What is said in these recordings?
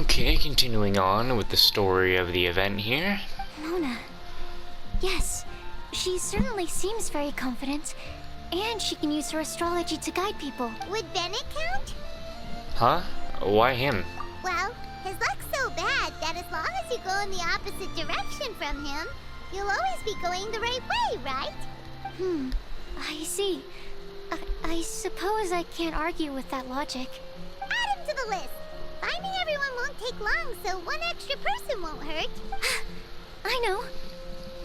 Okay, continuing on with the story of the event here. Mona. Yes, she certainly seems very confident. And she can use her astrology to guide people. Would Bennett count? Huh? Why him? Well, his luck's so bad that as long as you go in the opposite direction from him, you'll always be going the right way, right? I see. I suppose I can't argue with that logic. Add him to the list. Finding everyone won't take long, so one extra person won't hurt. I know.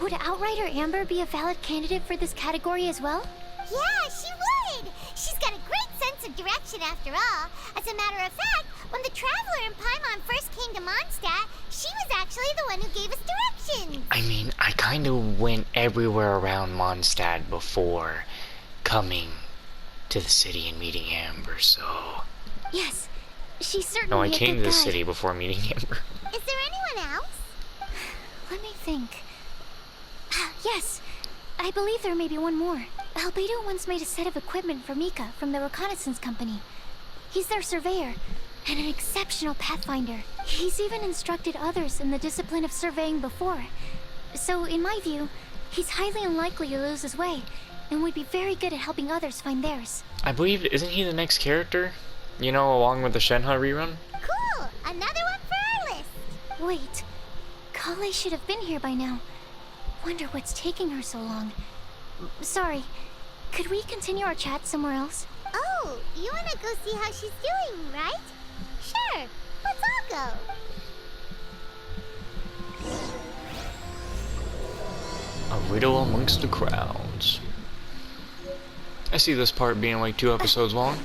Would Outrider Amber be a valid candidate for this category as well? Yeah, she would! She's got a great sense of direction after all. As a matter of fact, when the Traveler and Paimon first came to Mondstadt, she was actually the one who gave us directions. I mean, I kind of went everywhere around Mondstadt before coming to the city and meeting Amber, so... Yes, she's certainly No, I a came good to the guide. city before meeting Amber. Is there anyone else? Let me think. Yes, I believe there may be one more. Albedo once made a set of equipment for Mika from the reconnaissance company. He's their surveyor, and an exceptional pathfinder. He's even instructed others in the discipline of surveying before. So, in my view, he's highly unlikely to lose his way, and would be very good at helping others find theirs. I believe, isn't he the next character? You know, along with the Shenhe rerun? Cool! Another one for our list! Wait, collei should have been here by now. Wonder what's taking her so long. Sorry, could we continue our chat somewhere else? Oh, you wanna go see how she's doing, right? Sure, let's all go. A widow amongst the crowds. I see this part being like 2 episodes long.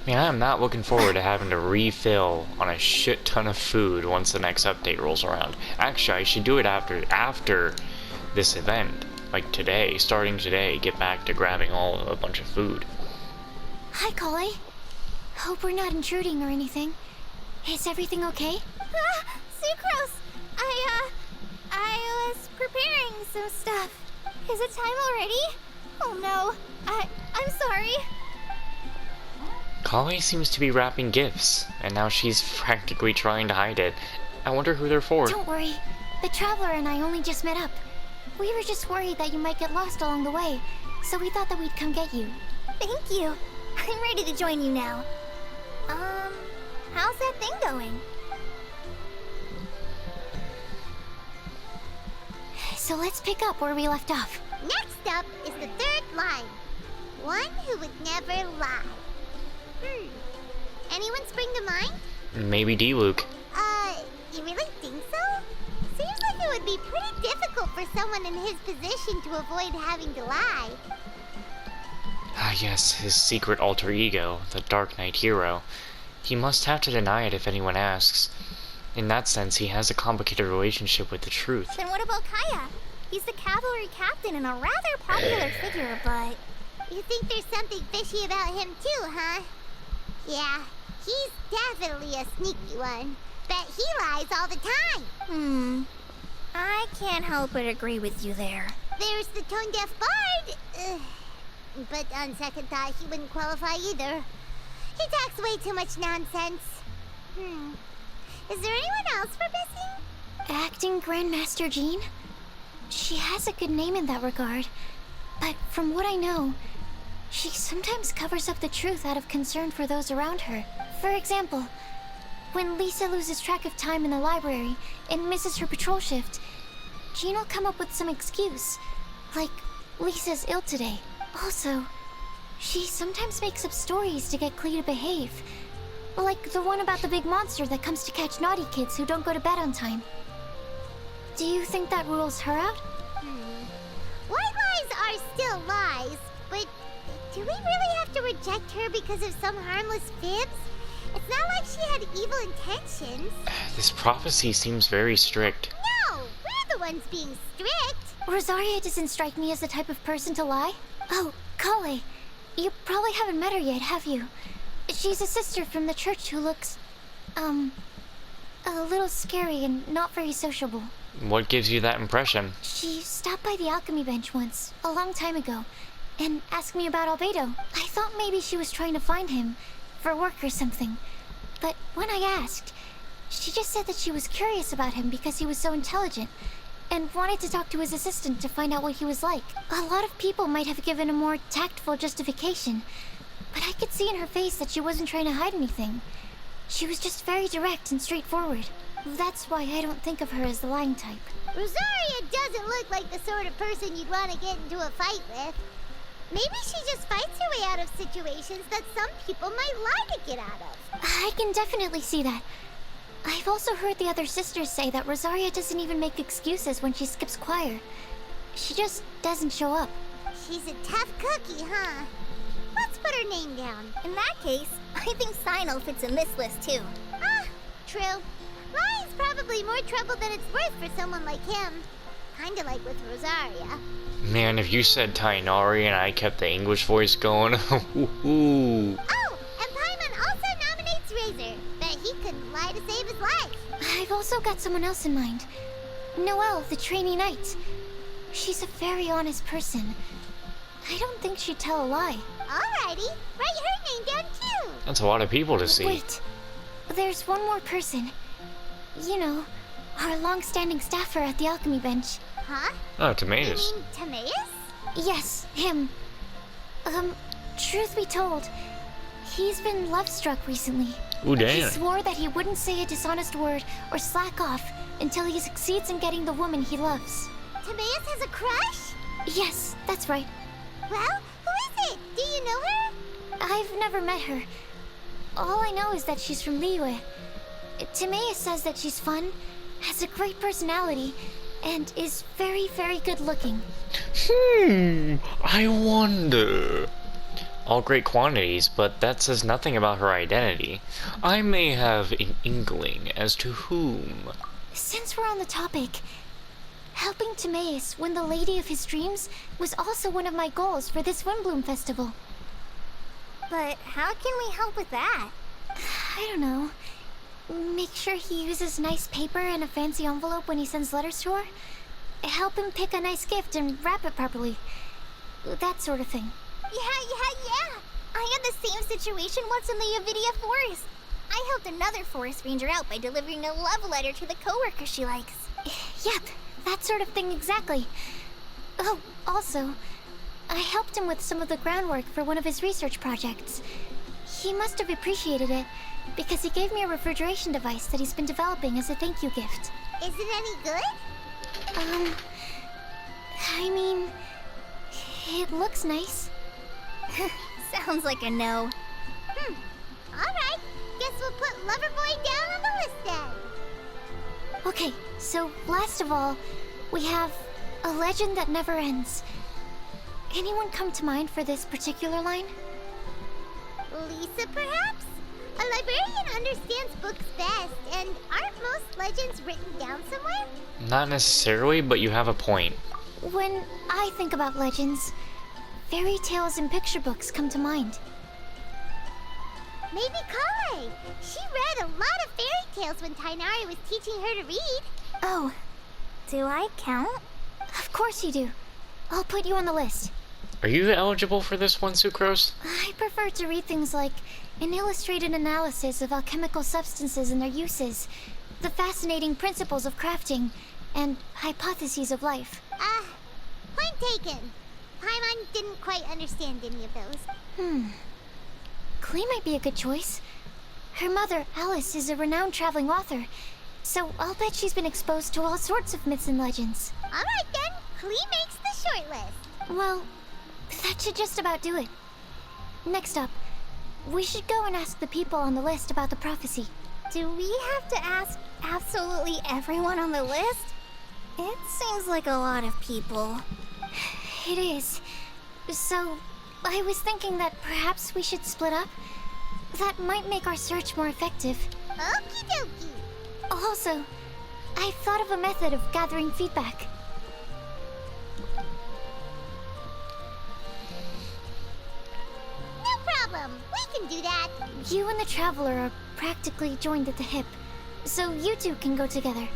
Man, I am not looking forward to having to refill on a shit ton of food once the next update rolls around. Actually, I should do it after this event. Like today, starting today, get back to grabbing a bunch of food. Hi, collei. Hope we're not intruding or anything. Is everything okay? Sucrose! I was preparing some stuff. Is it time already? Oh no, I'm sorry. Collei seems to be wrapping gifts, and now she's practically trying to hide it. I wonder who they're for. Don't worry. The Traveler and I only just met up. We were just worried that you might get lost along the way, so we thought that we'd come get you. Thank you. I'm ready to join you now. How's that thing going? So let's pick up where we left off. Next up is the third line. One who would never lie. Anyone spring to mind? Maybe D-Luke. You really think so? Seems like it would be pretty difficult for someone in his position to avoid having to lie. Ah yes, his secret alter ego, the Dark Knight hero. He must have to deny it if anyone asks. In that sense, he has a complicated relationship with the truth. Then what about Kaya? He's the cavalry captain and a rather popular figure, but... You think there's something fishy about him too, huh? Yeah, he's definitely a sneaky one. Bet he lies all the time. I can't help but agree with you there. There's the tone-deaf bard. But on second thought, he wouldn't qualify either. He talks way too much nonsense. Is there anyone else we're missing? Acting Grandmaster Jean? She has a good name in that regard, but from what I know, she sometimes covers up the truth out of concern for those around her. For example, when Lisa loses track of time in the library and misses her patrol shift, Jean will come up with some excuse, like Lisa's ill today. Also, she sometimes makes up stories to get Klee to behave, like the one about the big monster that comes to catch naughty kids who don't go to bed on time. Do you think that rules her out? White lies are still lies, but do we really have to reject her because of some harmless fibs? It's not like she had evil intentions. This prophecy seems very strict. No, we're the ones being strict. Rosaria doesn't strike me as the type of person to lie. Oh, collei. You probably haven't met her yet, have you? She's a sister from the church who looks, a little scary and not very sociable. What gives you that impression? She stopped by the alchemy bench once, a long time ago, and asked me about Albedo. I thought maybe she was trying to find him, for work or something. But when I asked, she just said that she was curious about him because he was so intelligent, and wanted to talk to his assistant to find out what he was like. A lot of people might have given a more tactful justification, but I could see in her face that she wasn't trying to hide anything. She was just very direct and straightforward. That's why I don't think of her as the lying type. Rosaria doesn't look like the sort of person you'd want to get into a fight with. Maybe she just fights her way out of situations that some people might lie to get out of. I can definitely see that. I've also heard the other sisters say that Rosaria doesn't even make excuses when she skips choir. She just doesn't show up. She's a tough cookie, huh? Let's put her name down. In that case, I think Sinal fits in this list too. Ah, true. Lying's probably more trouble than it's worth for someone like him. Kinda like with Rosaria. Man, if you said Tainari and I kept the English voice going, ooh. Oh, and Paimon also nominates Razor, but he couldn't lie to save his life. I've also got someone else in mind. Noelle, the trainee knight. She's a very honest person. I don't think she'd tell a lie. Alrighty, write her name down too. That's a lot of people to see. Wait, there's one more person. You know, our long-standing staffer at the alchemy bench. Huh? Oh, You tomatoes. mean Timaeus? Yes, him. Truth be told, he's been love-struck recently. Ooh, He damn. swore that he wouldn't say a dishonest word or slack off until he succeeds in getting the woman he loves. Timaeus has a crush? Yes, that's right. Well, who is it? Do you know her? I've never met her. All I know is that she's from Liyue. Timaeus says that she's fun, has a great personality, and is very, very good looking. I wonder. All great quantities, but that says nothing about her identity. I may have an inkling as to whom. Since we're on the topic, helping Timaeus win the lady of his dreams was also one of my goals for this Windbloom Festival. But how can we help with that? I don't know. Make sure he uses nice paper and a fancy envelope when he sends letters to her. Help him pick a nice gift and wrap it properly. That sort of thing. Yeah. I had the same situation once in the Avidia Forest. I helped another forest ranger out by delivering a love letter to the coworker she likes. Yep, that sort of thing exactly. Oh, also, I helped him with some of the groundwork for one of his research projects. He must have appreciated it, because he gave me a refrigeration device that he's been developing as a thank you gift. Is it any good? I mean, it looks nice. Sounds like a no. Alright, guess we'll put Loverboy down on the list then. Okay, so last of all, we have a legend that never ends. Anyone come to mind for this particular line? Lisa, perhaps? A librarian understands books best, and aren't most legends written down somewhere? Not necessarily, but you have a point. When I think about legends, fairy tales and picture books come to mind. Maybe collei. She read a lot of fairy tales when Tainari was teaching her to read. Oh, Do I count? of course you do. I'll put you on the list. Are you eligible for this one, Sucrose? I prefer to read things like an illustrated analysis of alchemical substances and their uses, the fascinating principles of crafting, and hypotheses of life. Point taken. Paimon didn't quite understand any of those. Klee might be a good choice. Her mother, Alice, is a renowned traveling author, so I'll bet she's been exposed to all sorts of myths and legends. Alright then, Klee makes the short list. Well, that should just about do it. Next up, we should go and ask the people on the list about the prophecy. Do we have to ask absolutely everyone on the list? It seems like a lot of people. It is. So, I was thinking that perhaps we should split up. That might make our search more effective. Okie dokie. Also, I've thought of a method of gathering feedback. No problem. We can do that. You and the Traveler are practically joined at the hip, so you two can go together.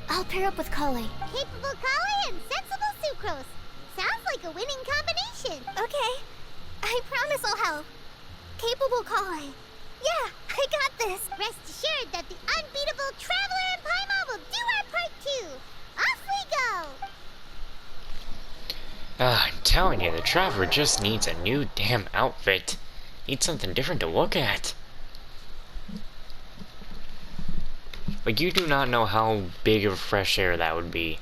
I'll pair up with collei. Capable collei and sensible sucrose. Sounds like a winning combination. Okay, I promise I'll help. Capable collei. Yeah, I got this. Rest assured that the unbeatable Traveler and Paimon will do our part too. Off we go. I'm telling you, the Traveler just needs a new damn outfit. Needs something different to look at. Like, you do not know how big of fresh air that would be.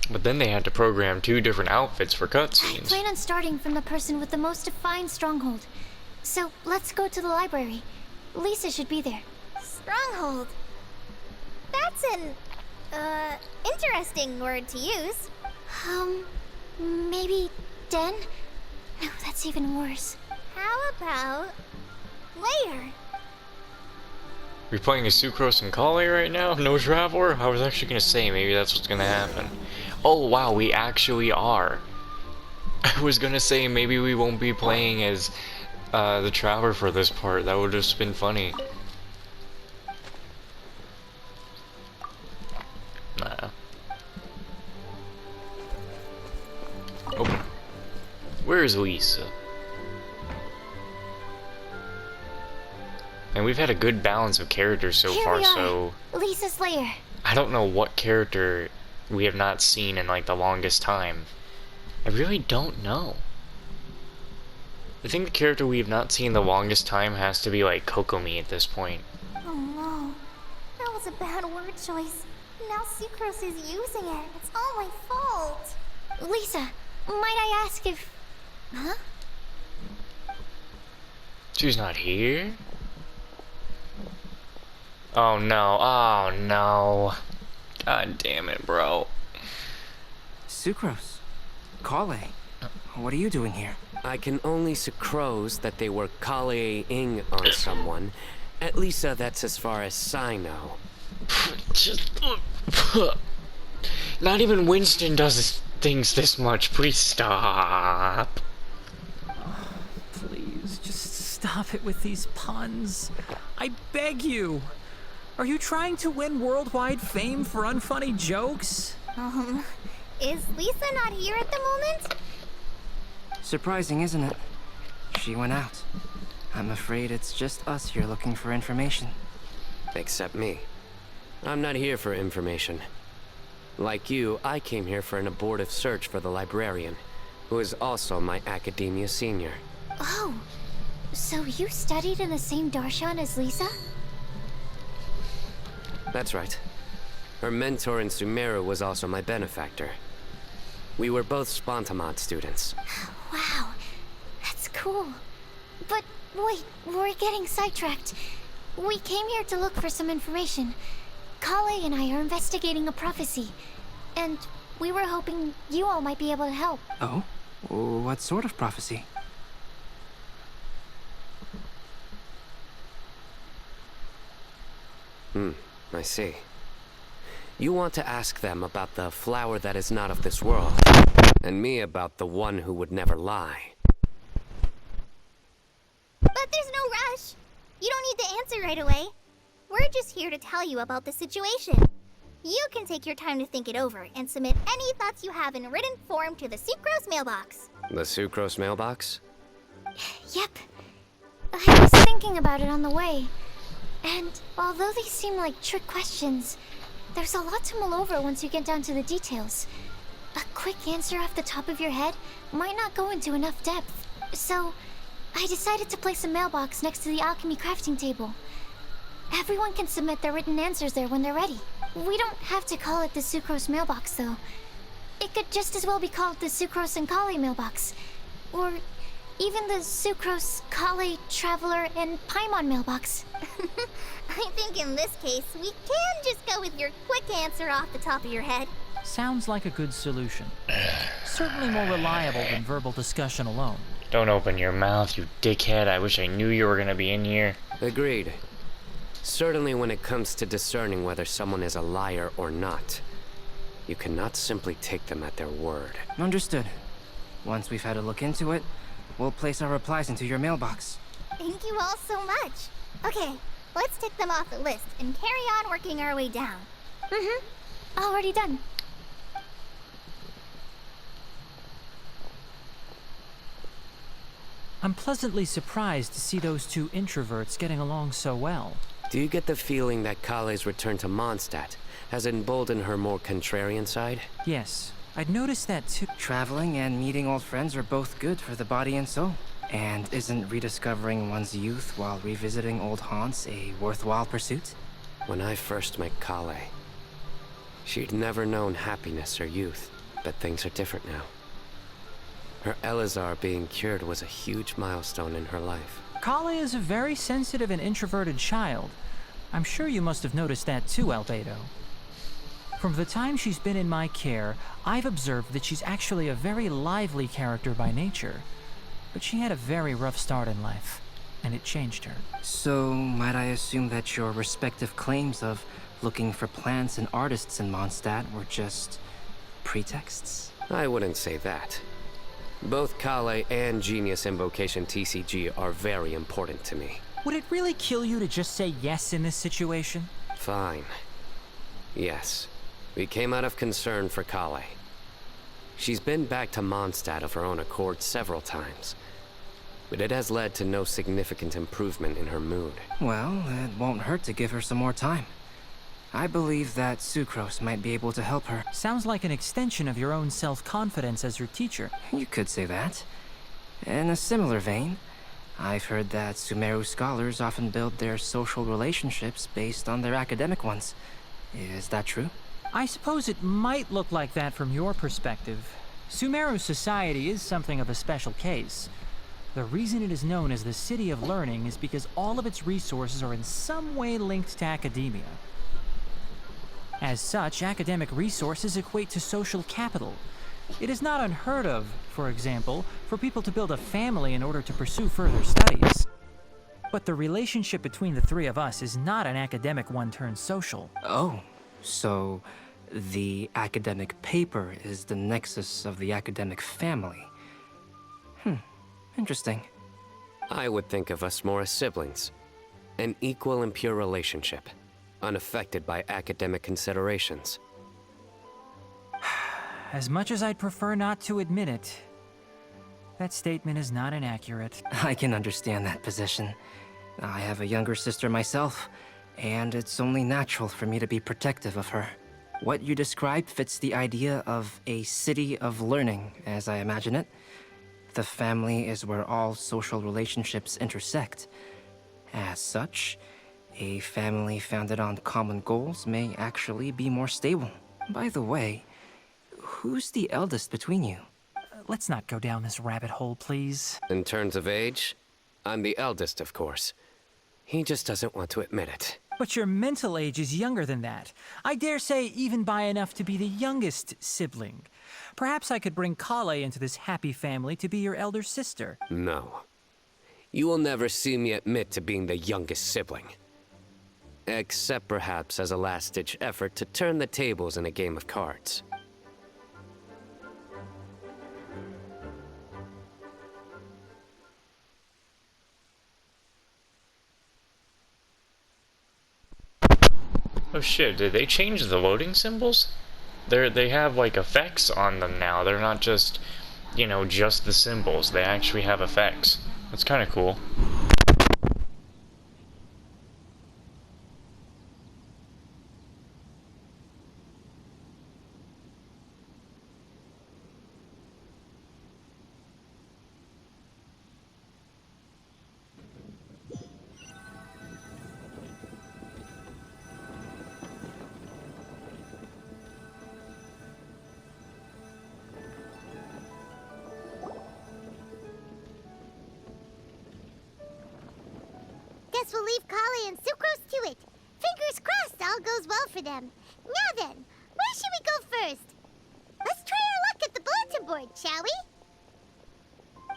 But then they had to program 2 different outfits for I cutscenes. plan on starting from the person with the most defined stronghold. So let's go to the library. Lisa should be there. Stronghold. That's an, interesting word to use. Maybe den? No, that's even worse. How about layer? We're playing a sucrose and collei right now? No Traveler? I was actually gonna say maybe that's what's gonna happen. Oh wow, we actually are. I was gonna say maybe we won't be playing as the Traveler for this part. That would have just been funny. Nah. Open. Where is Lisa? And we've had a good balance of characters so Here far, we are. so Lisa's lair. I don't know what character we have not seen in like the longest time. I really don't know. I think the character we have not seen the longest time has to be like Kokomi at this point. Oh no. That was a bad word choice. Now Sucrose is using it. It's all my fault. Lisa, might I ask if... Huh? She's not here? Oh no, oh no. God damn it, bro. Sucrose. Collei. What are you doing here? I can only sucrose that they were collei-ing on someone. At least that's as far as I know. Just... Not even Winston does things this much. Please stop. Please, just stop it with these puns. I beg you. Are you trying to win worldwide fame for unfunny jokes? Is Lisa not here at the moment? Surprising, isn't it? She went out. I'm afraid it's just us here looking for information. Except me. I'm not here for information. Like you, I came here for an abortive search for the librarian, who is also my academia senior. Oh, so you studied in the same darshan as Lisa? That's right. Her mentor in Sumeru was also my benefactor. We were both Spontamod students. Wow, that's cool. But wait, we're getting sidetracked. We came here to look for some information. Collei and I are investigating a prophecy, and we were hoping you all might be able to help. Oh? What sort of prophecy? I see. You want to ask them about the flower that is not of this world, and me about the one who would never lie. But there's no rush. You don't need to answer right away. We're just here to tell you about the situation. You can take your time to think it over and submit any thoughts you have in written form to the Sucrose mailbox. The Sucrose mailbox? Yep. I was thinking about it on the way. And although they seem like trick questions, there's a lot to mull over once you get down to the details. A quick answer off the top of your head might not go into enough depth. So, I decided to place a mailbox next to the alchemy crafting table. Everyone can submit their written answers there when they're ready. We don't have to call it the Sucrose mailbox, though. It could just as well be called the Sucrose and Collei mailbox. Or even the Sucrose, Collei, Traveler, and Paimon mailbox. I think in this case, we can just go with your quick answer off the top of your head. Sounds like a good solution. Certainly more reliable than verbal discussion alone. Don't open your mouth, you dickhead. I wish I knew you were gonna be in here. Agreed. Certainly when it comes to discerning whether someone is a liar or not, you cannot simply take them at their word. Understood. Once we've had a look into it, we'll place our replies into your mailbox. Thank you all so much. Okay, let's tick them off the list and carry on working our way down. Already done. I'm pleasantly surprised to see those two introverts getting along so well. Do you get the feeling that Kallei's return to Mondstadt has emboldened her more contrarian side? Yes, I'd noticed that too. Traveling and meeting old friends are both good for the body and soul. And isn't rediscovering one's youth while revisiting old haunts a worthwhile pursuit? When I first met Collei, she'd never known happiness or youth, but things are different now. Her Elazar being cured was a huge milestone in her life. Collei is a very sensitive and introverted child. I'm sure you must have noticed that too, Albedo. From the time she's been in my care, I've observed that she's actually a very lively character by nature. But she had a very rough start in life, and it changed her. So, might I assume that your respective claims of looking for plants and artists in Mondstadt were just pretexts? I wouldn't say that. Both Collei and Genius Invocation TCG are very important to me. Would it really kill you to just say yes in this situation? Fine. Yes. We came out of concern for Collei. She's been back to Mondstadt of her own accord several times, but it has led to no significant improvement in her mood. Well, it won't hurt to give her some more time. I believe that sucrose might be able to help her. Sounds like an extension of your own self-confidence as your teacher. You could say that. In a similar vein, I've heard that Sumeru scholars often build their social relationships based on their academic ones. Is that true? I suppose it might look like that from your perspective. Sumeru society is something of a special case. The reason it is known as the City of Learning is because all of its resources are in some way linked to academia. As such, academic resources equate to social capital. It is not unheard of, for example, for people to build a family in order to pursue further studies. But the relationship between the three of us is not an academic one turned social. Oh, so the academic paper is the nexus of the academic family. Interesting. I would think of us more as siblings. An equal and pure relationship, unaffected by academic considerations. As much as I'd prefer not to admit it, that statement is not inaccurate. I can understand that position. I have a younger sister myself, and it's only natural for me to be protective of her. What you described fits the idea of a city of learning, as I imagine it. The family is where all social relationships intersect. As such, a family founded on common goals may actually be more stable. By the way, who's the eldest between you? Let's not go down this rabbit hole, please. In terms of age, I'm the eldest, of course. He just doesn't want to admit it. But your mental age is younger than that. I dare say even by enough to be the youngest sibling. Perhaps I could bring Collei into this happy family to be your elder sister. No. You will never see me admit to being the youngest sibling. Except perhaps as a last-ditch effort to turn the tables in a game of cards. Oh shit, did they change the loading symbols? They have like effects on them now. They're not just, you know, just the symbols. They actually have effects. That's kind of cool. Guess we'll leave Collei and sucrose to it. Fingers crossed all goes well for them. Now then, where should we go first? Let's try our luck at the bulletin board, shall we?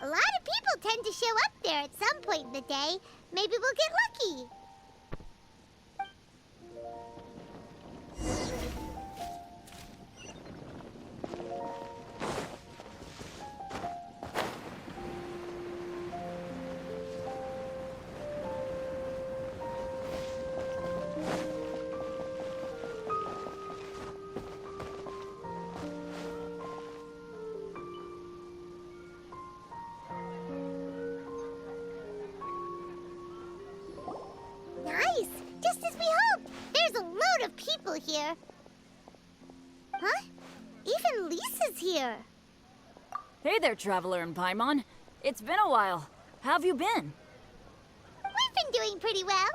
A lot of people tend to show up there at some point in the day. Maybe we'll get lucky. load of people here. Huh? Even Lisa's here. Hey there, Traveler in Paimon. It's been a while. How have you been? We've been doing pretty well.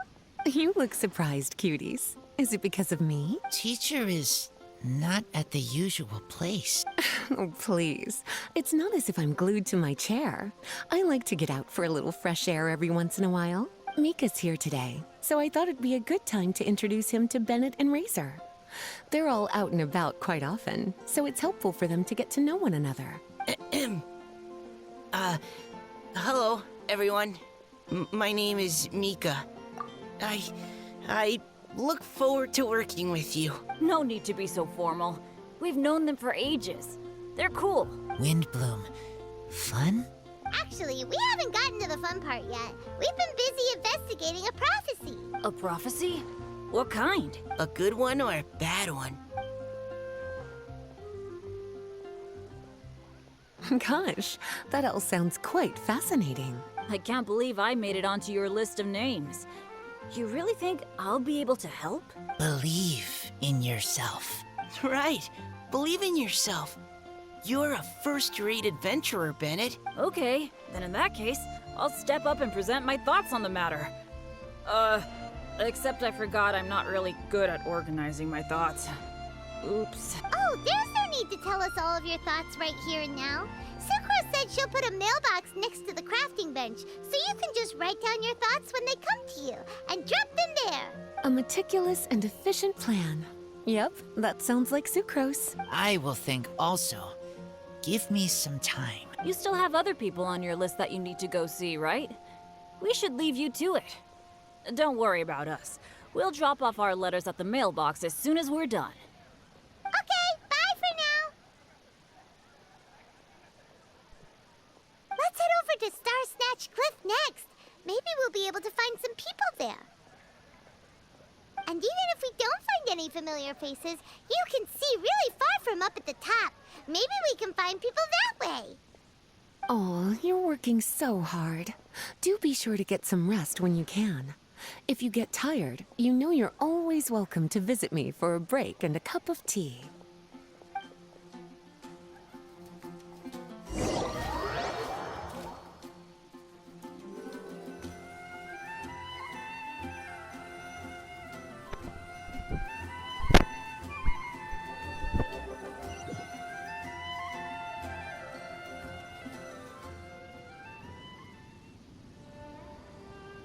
You look surprised, cuties. Is it because of me? Teacher is not at the usual place. Oh, please. It's not as if I'm glued to my chair. I like to get out for a little fresh air every once in a while. Mika's here today, so I thought it'd be a good time to introduce him to Bennett and Razor. They're all out and about quite often, so it's helpful for them to get to know one another. Hello, everyone. My name is Mika. I look forward to working with you. No need to be so formal. We've known them for ages. They're cool. Windbloom. Fun? Actually, we haven't gotten to the fun part yet. We've been busy investigating a prophecy. A prophecy? What kind? A good one or a bad one? Gosh, that all sounds quite fascinating. I can't believe I made it onto your list of names. You really think I'll be able to help? Believe in yourself. Right. Believe in yourself. You're a first-rate adventurer, Bennett. Okay, then in that case, I'll step up and present my thoughts on the matter. Except I forgot I'm not really good at organizing my thoughts. Oops. Oh, there's no need to tell us all of your thoughts right here and now. Sucrose said she'll put a mailbox next to the crafting bench, so you can just write down your thoughts when they come to you, and drop them there. A meticulous and efficient plan. Yep, that sounds like Sucrose. I will think also. Give me some time. You still have other people on your list that you need to go see, right? We should leave you to it. Don't worry about us. We'll drop off our letters at the mailbox as soon as we're done. Okay, bye for now. Let's head over to Star Snatch Cliff next. Maybe we'll be able to find some people there. And even if we don't find any familiar faces, you can see really far from up at the top. Maybe we can find people that way. Oh, you're working so hard. Do be sure to get some rest when you can. If you get tired, you know you're always welcome to visit me for a break and a cup of tea.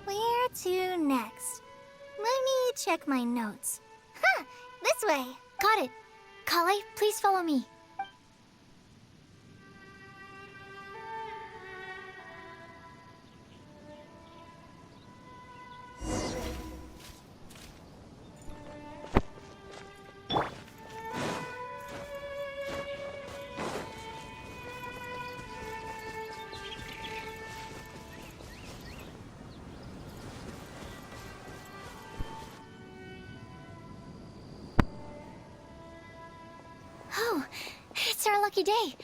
Where to next? Let me check my notes. Huh, this way. Got it. Collei, please follow me. Oh, it's our lucky day.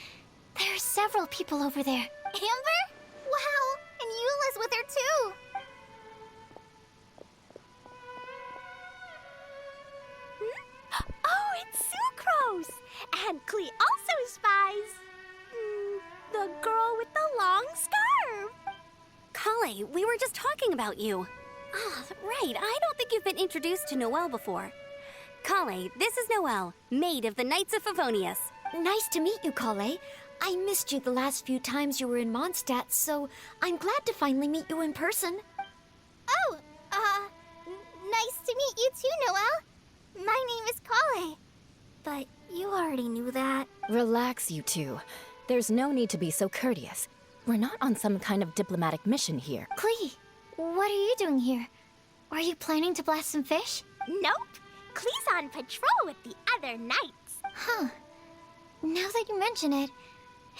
There are several people over there. Amber? Wow, and Eula's with her too. Oh, it's Sucrose! And Klee also spies. The girl with the long scarf. Collei, we were just talking about you. Ah, right. I don't think you've been introduced to Noelle before. Collei, this is Noelle, maid of the Knights of Favonius. Nice to meet you, Collei. I missed you the last few times you were in Mondstadt, so I'm glad to finally meet you in person. Oh, nice to meet you too, Noelle. My name is Collei. But you already knew that. Relax, you two. There's no need to be so courteous. We're not on some kind of diplomatic mission here. Klee, what are you doing here? Are you planning to blast some fish? Nope. Klee's on patrol with the other knights. Huh. Now that you mention it,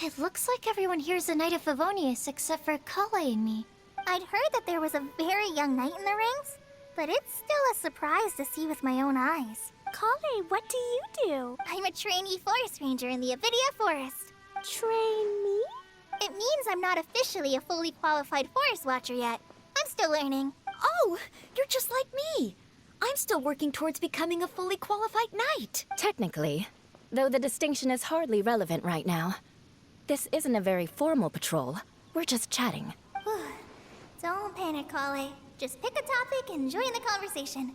it looks like everyone here is a Knight of Favonius except for Collei and me. I'd heard that there was a very young knight in the rings, but it's still a surprise to see with my own eyes. Collei, what do you do? I'm a trainee forest ranger in the Avidia Forest. Trainee? It means I'm not officially a fully qualified forest watcher yet. I'm still learning. Oh, you're just like me. I'm still working towards becoming a fully qualified knight. Technically, though the distinction is hardly relevant right now. This isn't a very formal patrol. We're just chatting. Don't panic, collei. Just pick a topic and join the conversation.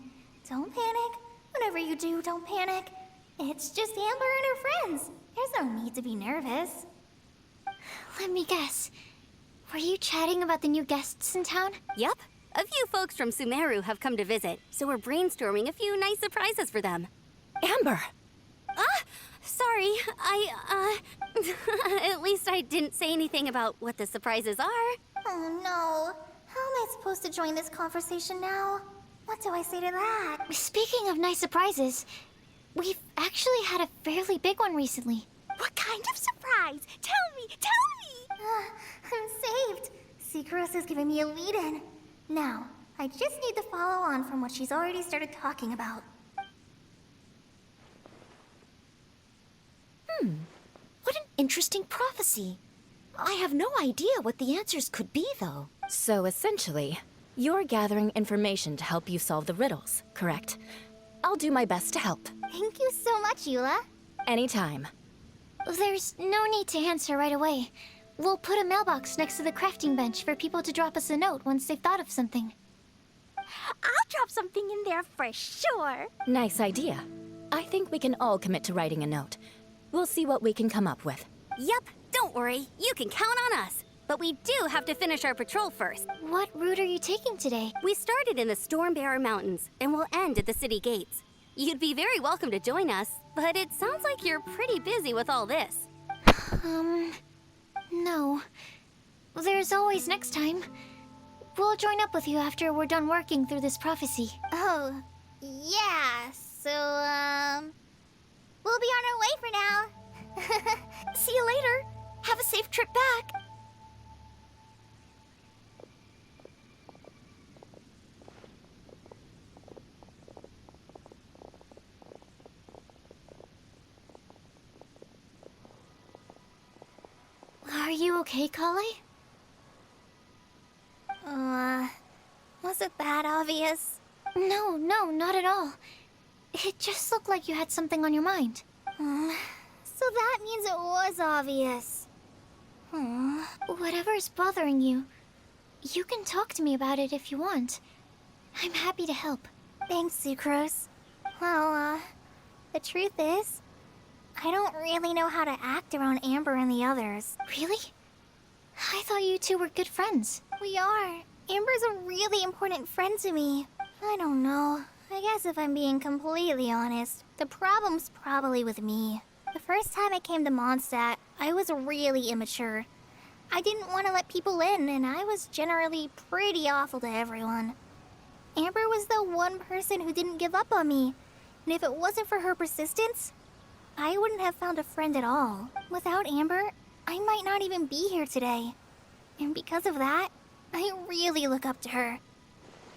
Don't panic. Whatever you do, don't panic. It's just Amber and her friends. There's no need to be nervous. Let me guess. Were you chatting about the new guests in town? Yep. A few folks from Sumeru have come to visit, so we're brainstorming a few nice surprises for them. Amber! Sorry, at least I didn't say anything about what the surprises are. Oh no. How am I supposed to join this conversation now? What do I say to that? Speaking of nice surprises, we've actually had a fairly big one recently. What kind of surprise? Tell me! I'm saved. Sucrose is giving me a lead-in. Now, I just need to follow on from what she's already started talking about. What an interesting prophecy. I have no idea what the answers could be, though. So essentially, you're gathering information to help you solve the riddles, correct? I'll do my best to help. Thank you so much, Eula. Anytime. There's no need to answer right away. We'll put a mailbox next to the crafting bench for people to drop us a note once they've thought of something. I'll drop something in there for sure. Nice idea. I think we can all commit to writing a note. We'll see what we can come up with. Yep, don't worry. You can count on us. But we do have to finish our patrol first. What route are you taking today? We started in the Stormbearer Mountains, and we'll end at the city gates. You'd be very welcome to join us, but it sounds like you're pretty busy with all this. No. There's always next time. We'll join up with you after we're done working through this prophecy. Oh, yeah, so, we'll be on our way for now. See you later. Have a safe trip back. Are you okay, collei? Was it that obvious? No, not at all. It just looked like you had something on your mind. So that means it was obvious. Whatever's bothering you, you can talk to me about it if you want. I'm happy to help. Thanks, Sucrose. Well, the truth is, I don't really know how to act around Amber and the others. Really? I thought you two were good friends. We are. Amber's a really important friend to me. I don't know. I guess if I'm being completely honest, the problem's probably with me. The first time I came to Mondstadt, I was really immature. I didn't want to let people in, and I was generally pretty awful to everyone. Amber was the one person who didn't give up on me, and if it wasn't for her persistence, I wouldn't have found a friend at all. Without Amber, I might not even be here today. And because of that, I really look up to her.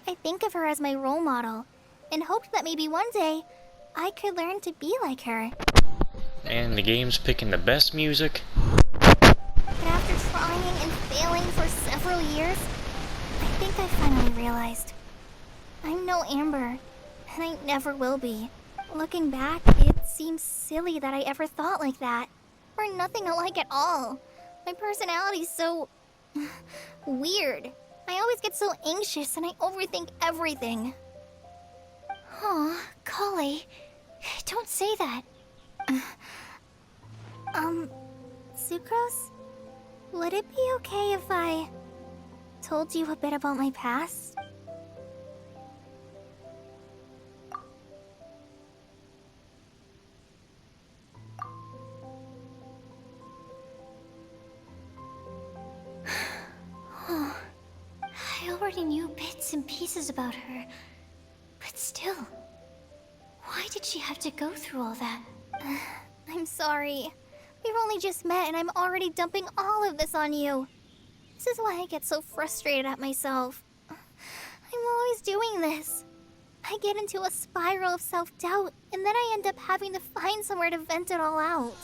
I think of her as my role model, and hoped that maybe one day, I could learn to be like her. And the game's picking the best music. But after trying and failing for several years, I think I finally realized. I'm no Amber, and I never will be. Looking back, it seems silly that I ever thought like that. We're nothing alike at all. My personality's so... weird. I always get so anxious and I overthink everything. Aw, collei, don't say that. Sucrose? Would it be okay if I told you a bit about my past? I already knew bits and pieces about her, but still, why did she have to go through all that? I'm sorry. We've only just met and I'm already dumping all of this on you. This is why I get so frustrated at myself. I'm always doing this. I get into a spiral of self-doubt, and then I end up having to find somewhere to vent it all out.